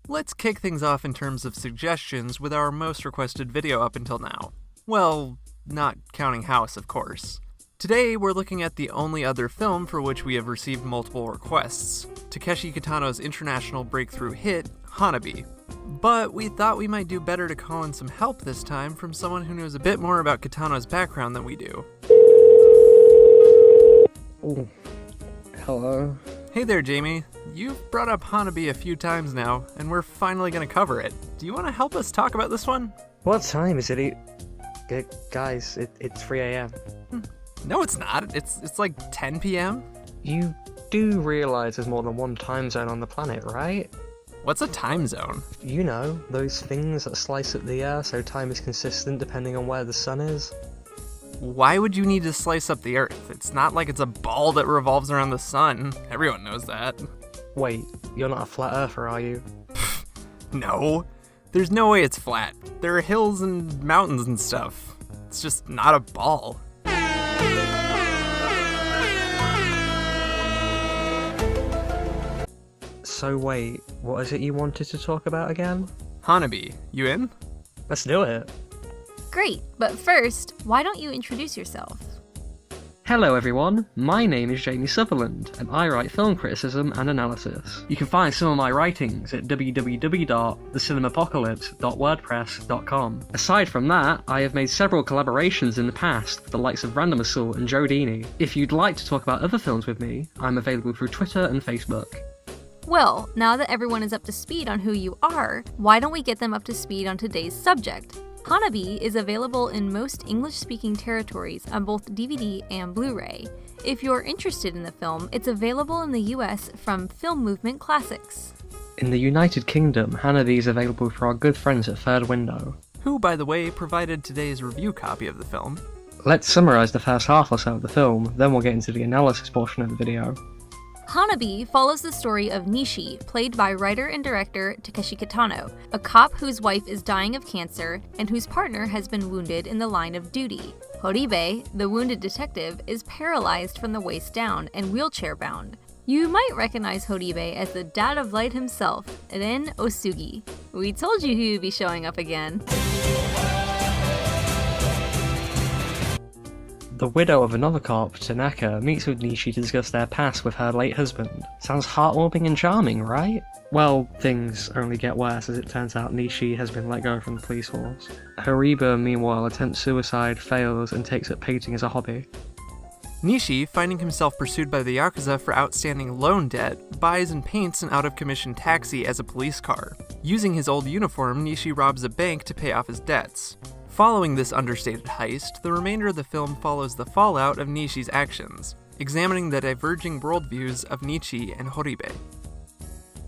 Let's kick things off in terms of suggestions with our most requested video up until now. Well, not counting House, of course. Today, we're looking at the only other film for which we have received multiple requests, Takeshi Kitano's international breakthrough hit, Hana-Bi. But we thought we might do better to call in some help this time from someone who knows a bit more about Kitano's background than we do. Ooh. Hello? Hey there, Jamie. You've brought up Hana-Bi a few times now, and we're finally gonna cover it. Do you want to help us talk about this one? What time is it? Guys, it's 3 a.m. No, it's not. It's like 10 p.m. You do realize there's more than one time zone on the planet, right? What's a time zone? You know, those things that slice up the air so time is consistent depending on where the sun is. Why would you need to slice up the Earth? It's not like it's a ball that revolves around the sun. Everyone knows that. Wait, you're not a flat earther, are you? No. There's no way it's flat. There are hills and mountains and stuff. It's just not a ball. So wait, what is it you wanted to talk about again? Hana-Bi, you in? Let's do it. Great, but first, why don't you introduce yourself? Hello everyone, my name is Jamie Sutherland, and I write film criticism and analysis. You can find some of my writings at www.thecinemapocalypse.wordpress.com. Aside from that, I have made several collaborations in the past with the likes of Random Assault and Joe Dini. If you'd like to talk about other films with me, I'm available through Twitter and Facebook. Well, now that everyone is up to speed on who you are, why don't we get them up to speed on today's subject? Hana-Bi is available in most English-speaking territories on both DVD and Blu-ray. If you're interested in the film, it's available in the US from Film Movement Classics. In the United Kingdom, Hana-Bi is available for our good friends at Third Window. Who, by the way, provided today's review copy of the film. Let's summarise the first half or so of the film, then we'll get into the analysis portion of the video. Hana-Bi follows the story of Nishi, played by writer and director Takeshi Kitano, a cop whose wife is dying of cancer and whose partner has been wounded in the line of duty. Horibe, the wounded detective, is paralyzed from the waist down and wheelchair-bound. You might recognize Horibe as the dad of light himself, Ren Osugi. We told you he would be showing up again. The widow of another cop, Tanaka, meets with Nishi to discuss their past with her late husband. Sounds heartwarming and charming, right? Well, things only get worse as it turns out Nishi has been let go from the police force. Horiba, meanwhile, attempts suicide, fails, and takes up painting as a hobby. Nishi, finding himself pursued by the Yakuza for outstanding loan debt, buys and paints an out-of-commission taxi as a police car. Using his old uniform, Nishi robs a bank to pay off his debts. Following this understated heist, the remainder of the film follows the fallout of Nishi's actions, examining the diverging worldviews of Nishi and Horibe.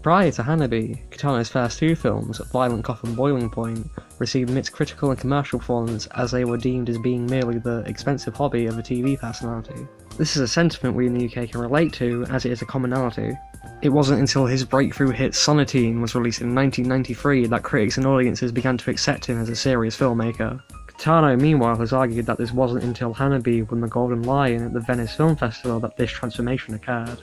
Prior to Hana-Bi, Kitano's first two films, Violent Cop and Boiling Point, received mixed critical and commercial performance as they were deemed as being merely the expensive hobby of a TV personality. This is a sentiment we in the UK can relate to, as it is a commonality. It wasn't until his breakthrough hit Sonatine was released in 1993 that critics and audiences began to accept him as a serious filmmaker. Kitano, meanwhile, has argued that this wasn't until Hana-Bi won the Golden Lion at the Venice Film Festival that this transformation occurred.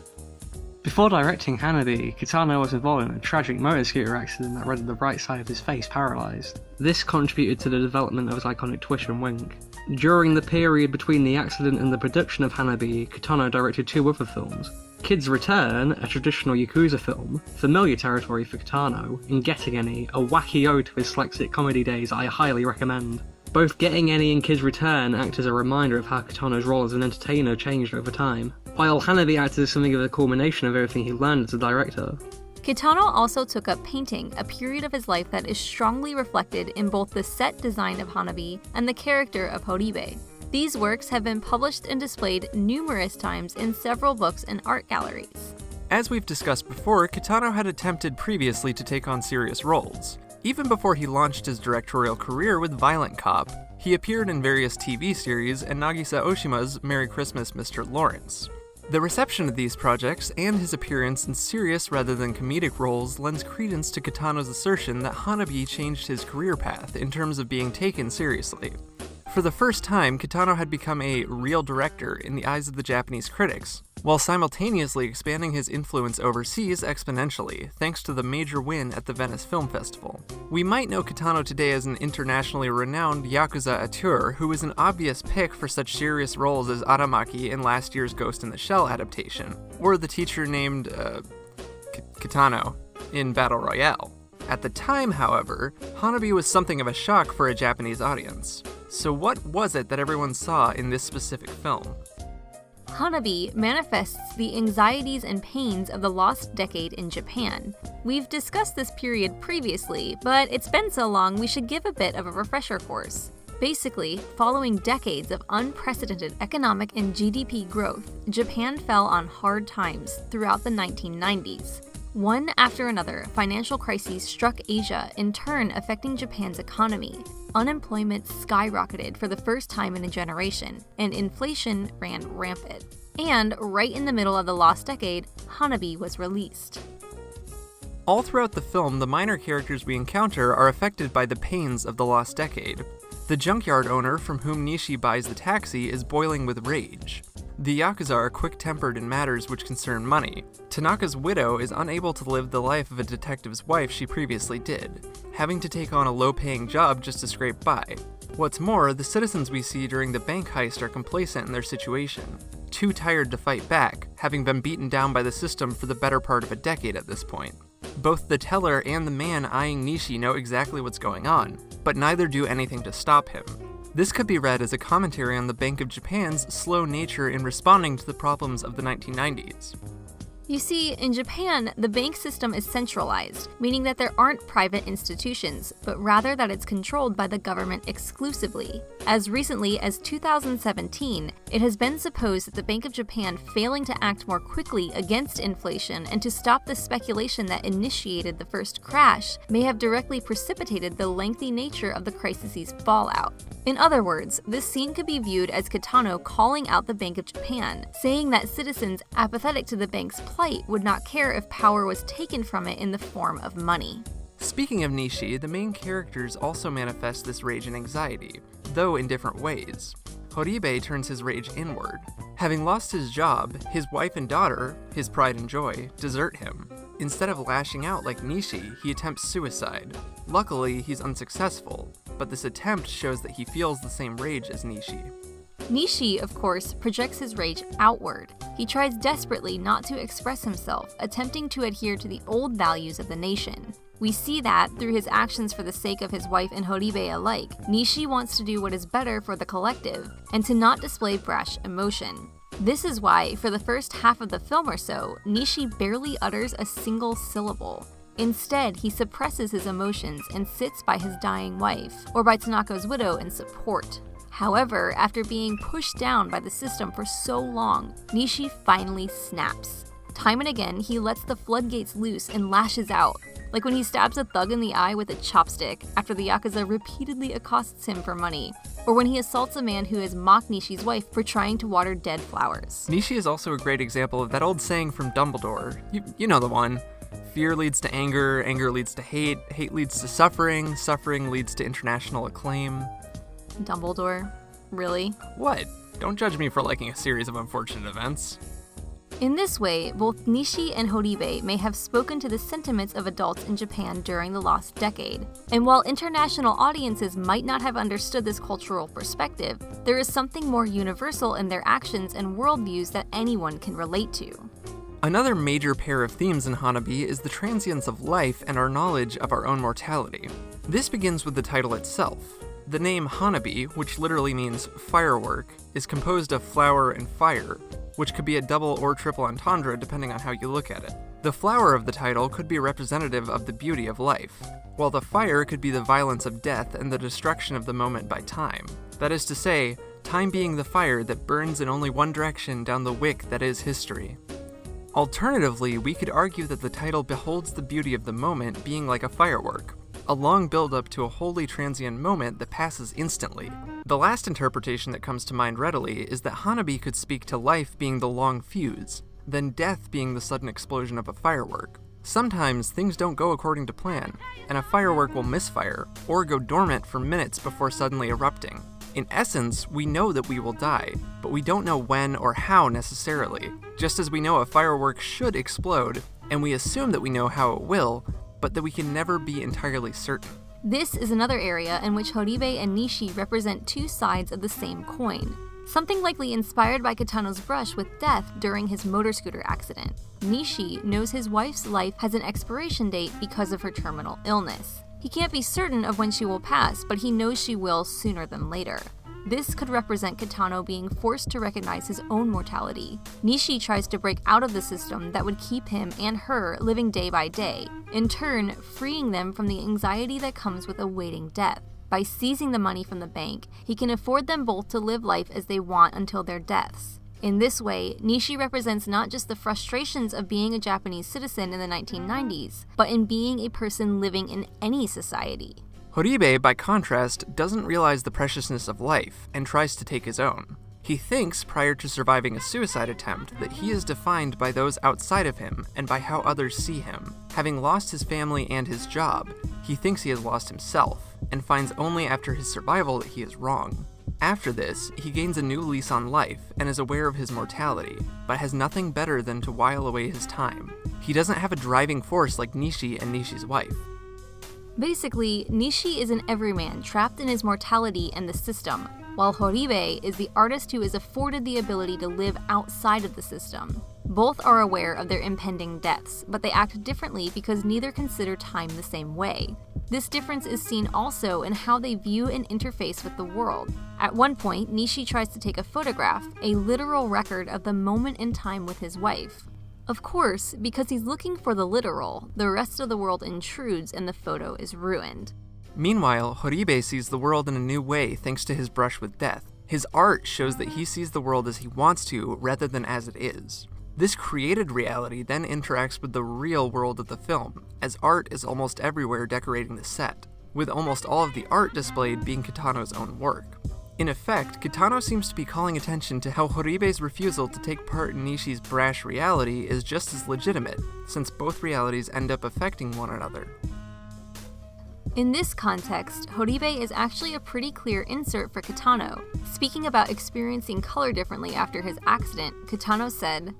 Before directing Hana-Bi, Kitano was involved in a tragic motor scooter accident that rendered the right side of his face paralysed. This contributed to the development of his iconic twitch and wink. During the period between the accident and the production of Hana-Bi, Kitano directed two other films. Kids Return, a traditional Yakuza film, familiar territory for Kitano, and Getting Any, a wacky ode to his dyslexic comedy days I highly recommend. Both Getting Any and Kids Return act as a reminder of how Kitano's role as an entertainer changed over time, while Hana-Bi acted as something of a culmination of everything he learned as a director. Kitano also took up painting, a period of his life that is strongly reflected in both the set design of Hana-Bi and the character of Horibe. These works have been published and displayed numerous times in several books and art galleries. As we've discussed before, Kitano had attempted previously to take on serious roles. Even before he launched his directorial career with Violent Cop, he appeared in various TV series and Nagisa Oshima's Merry Christmas, Mr. Lawrence. The reception of these projects and his appearance in serious rather than comedic roles lends credence to Kitano's assertion that Hana-Bi changed his career path in terms of being taken seriously. For the first time, Kitano had become a real director in the eyes of the Japanese critics, while simultaneously expanding his influence overseas exponentially, thanks to the major win at the Venice Film Festival. We might know Kitano today as an internationally renowned Yakuza auteur who was an obvious pick for such serious roles as Aramaki in last year's Ghost in the Shell adaptation, or the teacher named, Kitano in Battle Royale. At the time, however, Hana-Bi was something of a shock for a Japanese audience. So what was it that everyone saw in this specific film? Hana-Bi manifests the anxieties and pains of the lost decade in Japan. We've discussed this period previously, but it's been so long we should give a bit of a refresher course. Basically, following decades of unprecedented economic and GDP growth, Japan fell on hard times throughout the 1990s. One after another, financial crises struck Asia, in turn affecting Japan's economy. Unemployment skyrocketed for the first time in a generation, and inflation ran rampant. And right in the middle of the lost decade, Hana-Bi was released. All throughout the film, the minor characters we encounter are affected by the pains of the lost decade. The junkyard owner from whom Nishi buys the taxi is boiling with rage. The Yakuza are quick-tempered in matters which concern money. Tanaka's widow is unable to live the life of a detective's wife she previously did, having to take on a low-paying job just to scrape by. What's more, the citizens we see during the bank heist are complacent in their situation, too tired to fight back, having been beaten down by the system for the better part of a decade at this point. Both the teller and the man eyeing Nishi know exactly what's going on, but neither do anything to stop him. This could be read as a commentary on the Bank of Japan's slow nature in responding to the problems of the 1990s. You see, in Japan, the bank system is centralized, meaning that there aren't private institutions, but rather that it's controlled by the government exclusively. As recently as 2017, it has been supposed that the Bank of Japan failing to act more quickly against inflation and to stop the speculation that initiated the first crash may have directly precipitated the lengthy nature of the crisis's fallout. In other words, this scene could be viewed as Kitano calling out the Bank of Japan, saying that citizens apathetic to the bank's plight would not care if power was taken from it in the form of money. Speaking of Nishi, the main characters also manifest this rage and anxiety, though in different ways. Horibe turns his rage inward. Having lost his job, his wife and daughter, his pride and joy, desert him. Instead of lashing out like Nishi, he attempts suicide. Luckily, he's unsuccessful, but this attempt shows that he feels the same rage as Nishi. Nishi, of course, projects his rage outward. He tries desperately not to express himself, attempting to adhere to the old values of the nation. We see that through his actions for the sake of his wife and Horibe alike. Nishi wants to do what is better for the collective, and to not display brash emotion. This is why, for the first half of the film or so, Nishi barely utters a single syllable. Instead, he suppresses his emotions and sits by his dying wife, or by Tanaka's widow in support. However, after being pushed down by the system for so long, Nishi finally snaps. Time and again, he lets the floodgates loose and lashes out, like when he stabs a thug in the eye with a chopstick after the Yakuza repeatedly accosts him for money, or when he assaults a man who has mocked Nishi's wife for trying to water dead flowers. Nishi is also a great example of that old saying from Dumbledore. You know the one. Fear leads to anger, anger leads to hate, hate leads to suffering, suffering leads to international acclaim. Dumbledore? Really? What? Don't judge me for liking a series of unfortunate events. In this way, both Nishi and Horibe may have spoken to the sentiments of adults in Japan during the lost decade. And while international audiences might not have understood this cultural perspective, there is something more universal in their actions and worldviews that anyone can relate to. Another major pair of themes in Hana-Bi is the transience of life and our knowledge of our own mortality. This begins with the title itself. The name Hana-Bi, which literally means firework, is composed of flower and fire, which could be a double or triple entendre depending on how you look at it. The flower of the title could be representative of the beauty of life, while the fire could be the violence of death and the destruction of the moment by time. That is to say, time being the fire that burns in only one direction down the wick that is history. Alternatively, we could argue that the title beholds the beauty of the moment being like a firework, a long build-up to a wholly transient moment that passes instantly. The last interpretation that comes to mind readily is that Hana-Bi could speak to life being the long fuse, then death being the sudden explosion of a firework. Sometimes things don't go according to plan, and a firework will misfire, or go dormant for minutes before suddenly erupting. In essence, we know that we will die, but we don't know when or how necessarily, just as we know a firework should explode, and we assume that we know how it will, but that we can never be entirely certain. This is another area in which Horibe and Nishi represent two sides of the same coin, something likely inspired by Kitano's brush with death during his motor scooter accident. Nishi knows his wife's life has an expiration date because of her terminal illness. He can't be certain of when she will pass, but he knows she will sooner than later. This could represent Kitano being forced to recognize his own mortality. Nishi tries to break out of the system that would keep him and her living day by day, in turn freeing them from the anxiety that comes with awaiting death. By seizing the money from the bank, he can afford them both to live life as they want until their deaths. In this way, Nishi represents not just the frustrations of being a Japanese citizen in the 1990s, but in being a person living in any society. Horibe, by contrast, doesn't realize the preciousness of life and tries to take his own. He thinks, prior to surviving a suicide attempt, that he is defined by those outside of him and by how others see him. Having lost his family and his job, he thinks he has lost himself, and finds only after his survival that he is wrong. After this, he gains a new lease on life and is aware of his mortality, but has nothing better than to while away his time. He doesn't have a driving force like Nishi and Nishi's wife. Basically, Nishi is an everyman trapped in his mortality and the system, while Horibe is the artist who is afforded the ability to live outside of the system. Both are aware of their impending deaths, but they act differently because neither consider time the same way. This difference is seen also in how they view and interface with the world. At one point, Nishi tries to take a photograph, a literal record of the moment in time with his wife. Of course, because he's looking for the literal, the rest of the world intrudes and the photo is ruined. Meanwhile, Horibe sees the world in a new way thanks to his brush with death. His art shows that he sees the world as he wants to rather than as it is. This created reality then interacts with the real world of the film, as art is almost everywhere decorating the set, with almost all of the art displayed being Kitano's own work. In effect, Kitano seems to be calling attention to how Horibe's refusal to take part in Nishi's brash reality is just as legitimate, since both realities end up affecting one another. In this context, Horibe is actually a pretty clear insert for Kitano. Speaking about experiencing color differently after his accident, Kitano said,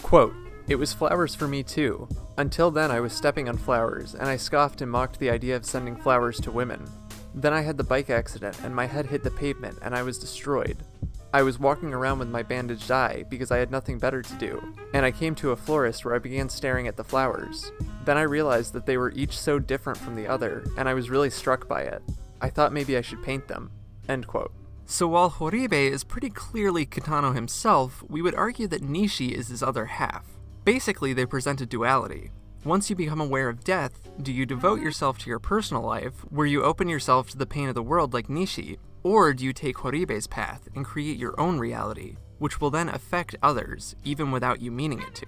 Quote, "It was flowers for me too. Until then I was stepping on flowers, and I scoffed and mocked the idea of sending flowers to women. Then I had the bike accident, and my head hit the pavement, and I was destroyed. I was walking around with my bandaged eye because I had nothing better to do, and I came to a florist where I began staring at the flowers. Then I realized that they were each so different from the other, and I was really struck by it. I thought maybe I should paint them." End quote. So while Horibe is pretty clearly Kitano himself, we would argue that Nishi is his other half. Basically, they present a duality. Once you become aware of death, do you devote yourself to your personal life, where you open yourself to the pain of the world like Nishi, or do you take Horibe's path and create your own reality, which will then affect others, even without you meaning it to?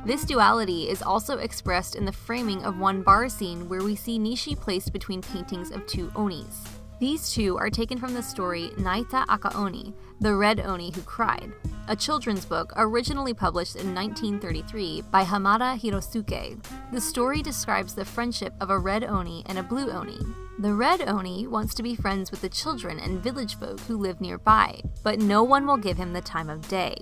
This duality is also expressed in the framing of one bar scene where we see Nishi placed between paintings of two Onis. These two are taken from the story Naita Aka Oni, The Red Oni Who Cried, a children's book originally published in 1933 by Hamada Hirosuke. The story describes the friendship of a red Oni and a blue Oni. The red Oni wants to be friends with the children and village folk who live nearby, but no one will give him the time of day.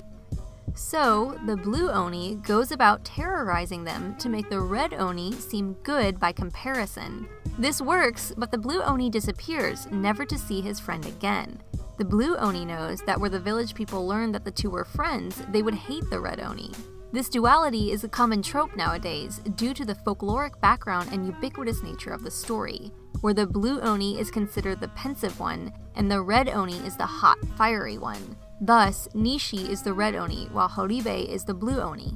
So, the blue Oni goes about terrorizing them to make the red Oni seem good by comparison. This works, but the blue Oni disappears, never to see his friend again. The blue Oni knows that where the village people learned that the two were friends, they would hate the red Oni. This duality is a common trope nowadays due to the folkloric background and ubiquitous nature of the story, where the blue Oni is considered the pensive one, and the red Oni is the hot, fiery one. Thus, Nishi is the red Oni, while Horibe is the blue Oni.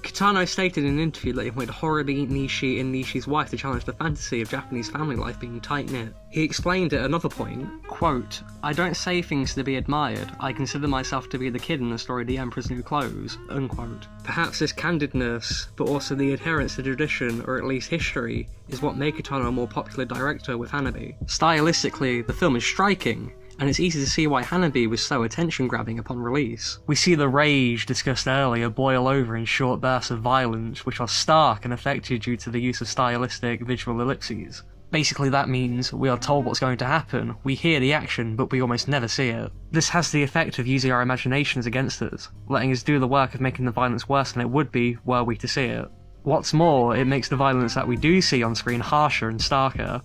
Kitano stated in an interview that he wanted Horibe, Nishi, and Nishi's wife to challenge the fantasy of Japanese family life being tight-knit. He explained at another point, quote, "I don't say things to be admired, I consider myself to be the kid in the story The Emperor's New Clothes," unquote. Perhaps this candidness, but also the adherence to tradition, or at least history, is what made Kitano a more popular director with Hana-Bi. Stylistically, the film is striking, and it's easy to see why Hana-Bi was so attention-grabbing upon release. We see the rage discussed earlier boil over in short bursts of violence, which are stark and effective due to the use of stylistic visual ellipses. Basically that means we are told what's going to happen, we hear the action, but we almost never see it. This has the effect of using our imaginations against us, letting us do the work of making the violence worse than it would be were we to see it. What's more, it makes the violence that we do see on screen harsher and starker.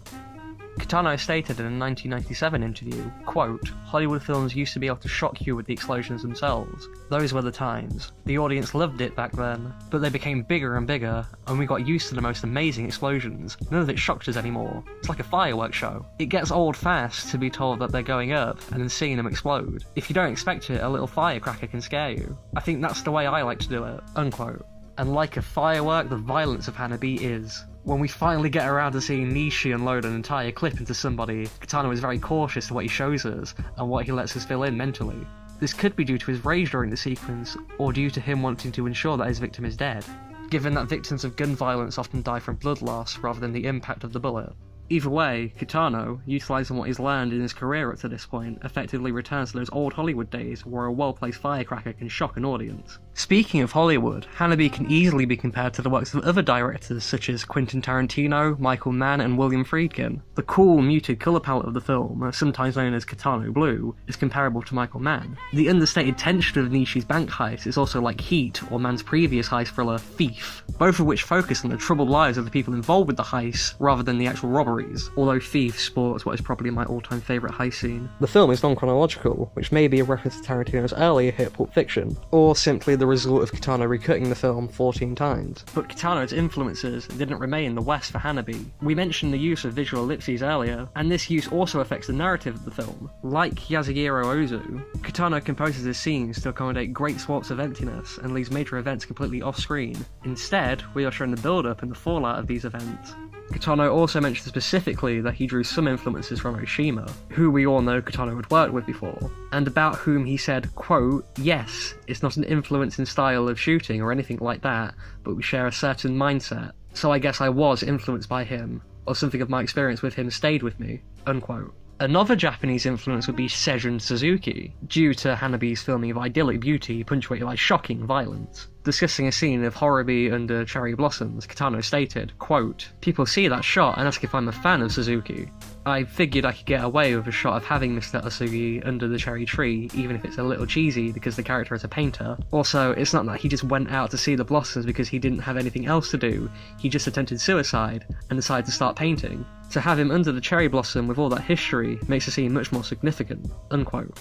Kitano stated in a 1997 interview, quote, "Hollywood films used to be able to shock you with the explosions themselves. Those were the times. The audience loved it back then, but they became bigger and bigger, and we got used to the most amazing explosions. None of it shocked us anymore. It's like a fireworks show. It gets old fast to be told that they're going up, and then seeing them explode. If you don't expect it, a little firecracker can scare you. I think that's the way I like to do it," unquote. And like a firework, the violence of Hana-Bi is. When we finally get around to seeing Nishi unload an entire clip into somebody, Kitano is very cautious to what he shows us, and what he lets us fill in mentally. This could be due to his rage during the sequence, or due to him wanting to ensure that his victim is dead, given that victims of gun violence often die from blood loss rather than the impact of the bullet. Either way, Kitano, utilising what he's learned in his career up to this point, effectively returns to those old Hollywood days where a well-placed firecracker can shock an audience. Speaking of Hollywood, Hana-Bi can easily be compared to the works of other directors such as Quentin Tarantino, Michael Mann and William Friedkin. The cool, muted colour palette of the film, sometimes known as Kitano Blue, is comparable to Michael Mann. The understated tension of Nishi's bank heist is also like Heat, or Mann's previous heist thriller, Thief, both of which focus on the troubled lives of the people involved with the heist rather than the actual robberies, although Thief sports what is probably my all-time favourite heist scene. The film is non-chronological, which may be a reference to Tarantino's earlier hit Pulp Fiction, or simply the result of Kitano recutting the film 14 times. But Kitano's influences didn't remain in the West for Hana-Bi. We mentioned the use of visual ellipses earlier, and this use also affects the narrative of the film. Like Yasuhiro Ozu, Kitano composes his scenes to accommodate great swaths of emptiness and leaves major events completely off-screen. Instead, we are shown the build-up and the fallout of these events. Kitano also mentioned specifically that he drew some influences from Oshima, who we all know Kitano had worked with before, and about whom he said, quote, "Yes, it's not an influence in style of shooting or anything like that, but we share a certain mindset, so I guess I was influenced by him, or something of my experience with him stayed with me," unquote. Another Japanese influence would be Seijun Suzuki, due to Hana-Bi's filming of idyllic beauty punctuated by shocking violence. Discussing a scene of Hana-Bi under cherry blossoms, Kitano stated, quote, "People see that shot and ask if I'm a fan of Suzuki. I figured I could get away with a shot of having Mr. Asugi under the cherry tree, even if it's a little cheesy because the character is a painter. Also, it's not that he just went out to see the blossoms because he didn't have anything else to do, he just attempted suicide and decided to start painting. To have him under the cherry blossom with all that history makes the scene much more significant," unquote.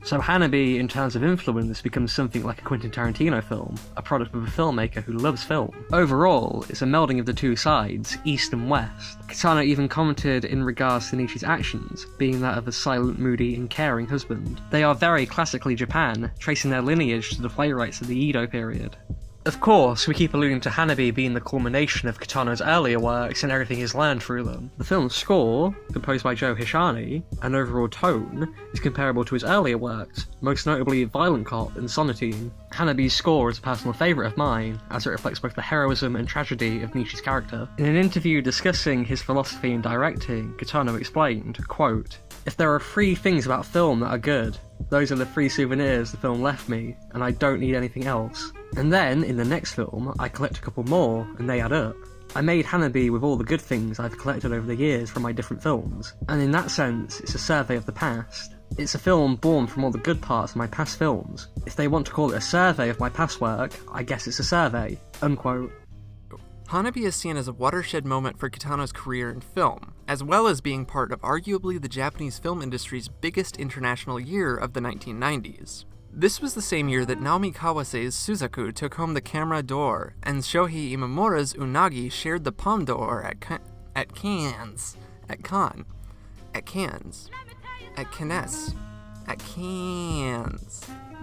So Hana-Bi, in terms of influence, becomes something like a Quentin Tarantino film, a product of a filmmaker who loves film. Overall, it's a melding of the two sides, East and West. Kitano even commented in regards to Nishi's actions, being that of a silent, moody, and caring husband. They are very classically Japan, tracing their lineage to the playwrights of the Edo period. Of course, we keep alluding to Hana-Bi being the culmination of Kitano's earlier works and everything he's learned through them. The film's score, composed by Joe Hisaishi, and overall tone, is comparable to his earlier works, most notably Violent Cop and Sonatine. Hana-Bi's score is a personal favourite of mine, as it reflects both the heroism and tragedy of Nishi's character. In an interview discussing his philosophy in directing, Kitano explained, quote, "If there are 3 things about film that are good, those are the 3 souvenirs the film left me, and I don't need anything else. And then, in the next film, I collect a couple more, and they add up. I made Hana-Bi with all the good things I've collected over the years from my different films, and in that sense, it's a survey of the past. It's a film born from all the good parts of my past films. If they want to call it a survey of my past work, I guess it's a survey," unquote. Hana-Bi is seen as a watershed moment for Kitano's career in film, as well as being part of arguably the Japanese film industry's biggest international year of the 1990s. This was the same year that Naomi Kawase's Suzaku took home the Camera d'Or, and Shohei Imamura's Unagi shared the Palme d'Or at Cannes.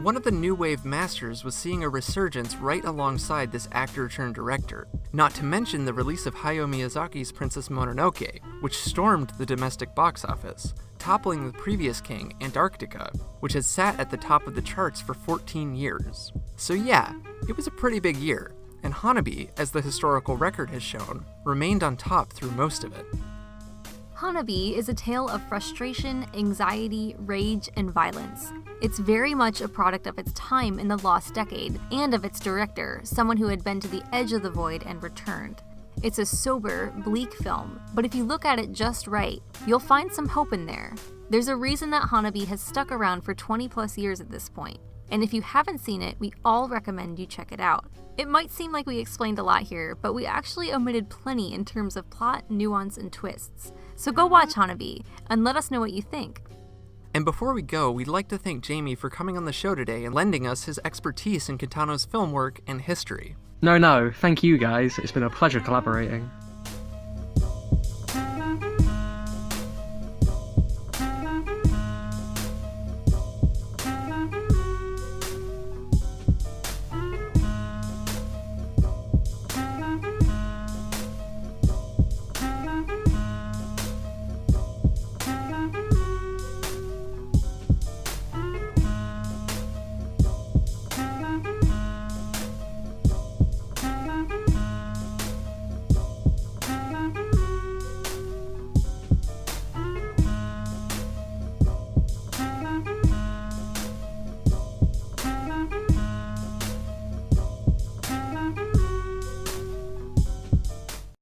One of the new wave masters was seeing a resurgence right alongside this actor-turned-director, not to mention the release of Hayao Miyazaki's Princess Mononoke, which stormed the domestic box office, toppling the previous king, Antarctica, which has sat at the top of the charts for 14 years. So yeah, it was a pretty big year, and Hana-Bi, as the historical record has shown, remained on top through most of it. Hana-Bi is a tale of frustration, anxiety, rage, and violence. It's very much a product of its time in the lost decade, and of its director, someone who had been to the edge of the void and returned. It's a sober, bleak film, but if you look at it just right, you'll find some hope in there. There's a reason that Hana-Bi has stuck around for 20 plus years at this point, and if you haven't seen it, we all recommend you check it out. It might seem like we explained a lot here, but we actually omitted plenty in terms of plot, nuance, and twists. So go watch Hana-Bi, and let us know what you think. And before we go, we'd like to thank Jamie for coming on the show today and lending us his expertise in Kitano's film work and history. No, thank you guys. It's been a pleasure collaborating.